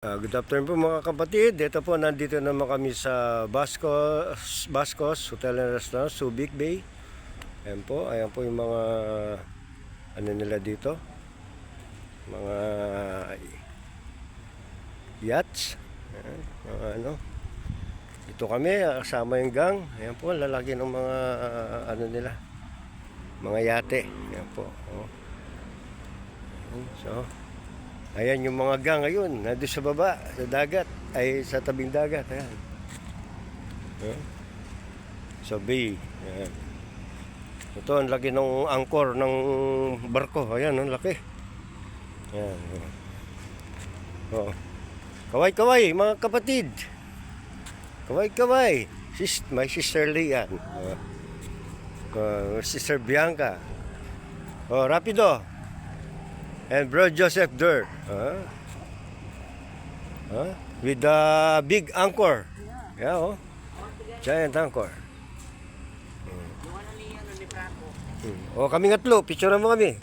Good afternoon po mga kapatid. Dito po, nandito naman kami sa Bascos Hotel and Restaurant, Subic Bay. Ayan po yung mga ano nila dito. Mga yachts. Ayan, mga ano. Ito kami, kasama yung gang. Ayan po, lalaki ng mga ano nila. Mga yate. Ayan po. Oh. So, ayan yung mga gang ngayon, nandun sa baba, sa dagat, ay sa tabing dagat. Ayan. Sa bay. Ayan. Ito, ang laki ng angkor ng barko. Ayan, ang laki. Ayan. Oh. Kaway-kaway, mga kapatid. Kaway-kaway. My sister Lian. Sister Bianca. Oh, rapido. And bro Joseph Durr, with the big anchor. Yeah, oh. Giant anchor. Oh, kami ngatlo, picture mo kami.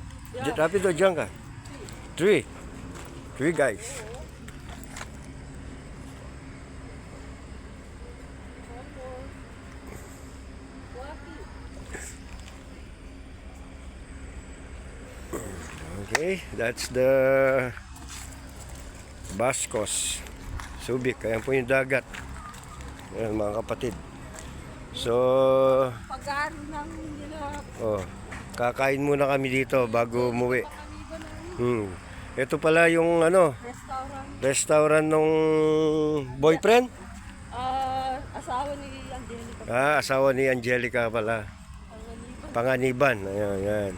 Rapido dyan ka. Three guys. Okay, that's the Bascos Subic. Ayan po yung dagat. Ayan, mga kapatid. So, kakain muna kami dito bago umuwi. Ito pala yung ano, restaurant nung boyfriend? Asawa ni Angelica. Asawa ni Angelica pala. Panganiban. Ayan, ayan.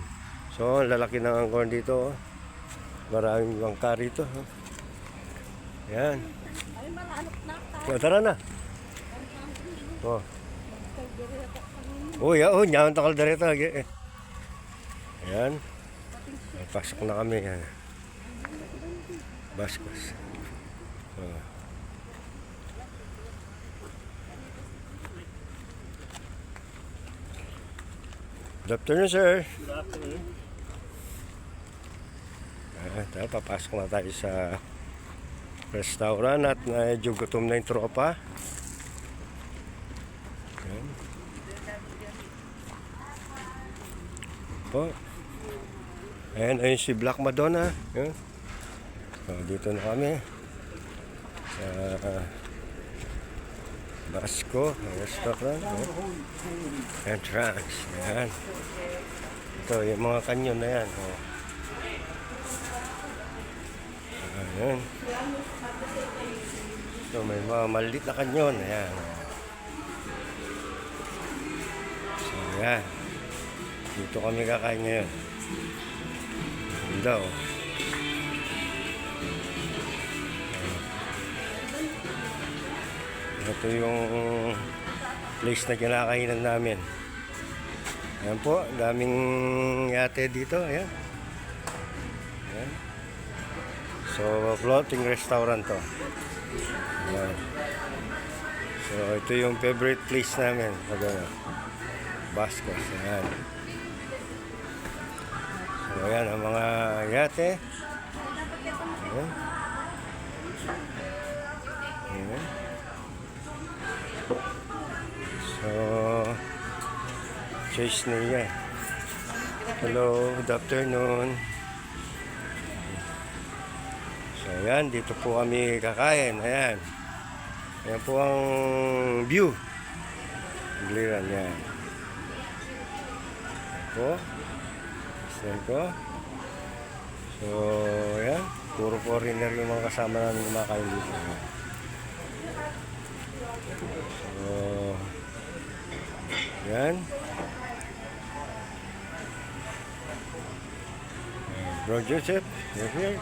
So, lalaki ng angkor dito. Maraming bangka rito. Yan. So, tara na. Oh. Oh, yeah, oh, nyaman takal dareta. Ayan. Pasok na kami. Yan. Bascos. Oh. Good afternoon, sir. Good afternoon. Papasok na tayo sa restaurant at medyo gutom na yung tropa. Ayan. Po. Ayun si Black Madonna. Ayan. So, dito na kami sa Basco restaurant. Entrance. Ayan. Ito yung mga kanyon na yan. Ayan. So, may mga maliit na kanyon. Ayan. So, ayan. Dito kami kakain ngayon. Ganda, oh. Ito yung place na kinakainan namin. Ayan po, daming yate dito. Ayan. Ayan. So, floating restaurant to. Ayan. So, ito yung favorite place namin. Bascos. Ayan. So, ayan ang mga yate. Ayan. Ayan. So, choice niya. Hello, good afternoon. So, ayan, dito po kami kakain. Ayan. Ayan po ang view. Gliran, yan. Ayan po. Ayan po. So, ayan. Puro foreigner yung mga kasama namin kumakain dito. So, ayan. Bro Joseph, you're here.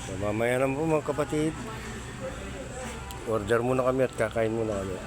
So, mamaya na po mga kapatid. Order muna kami at kakain muna kami.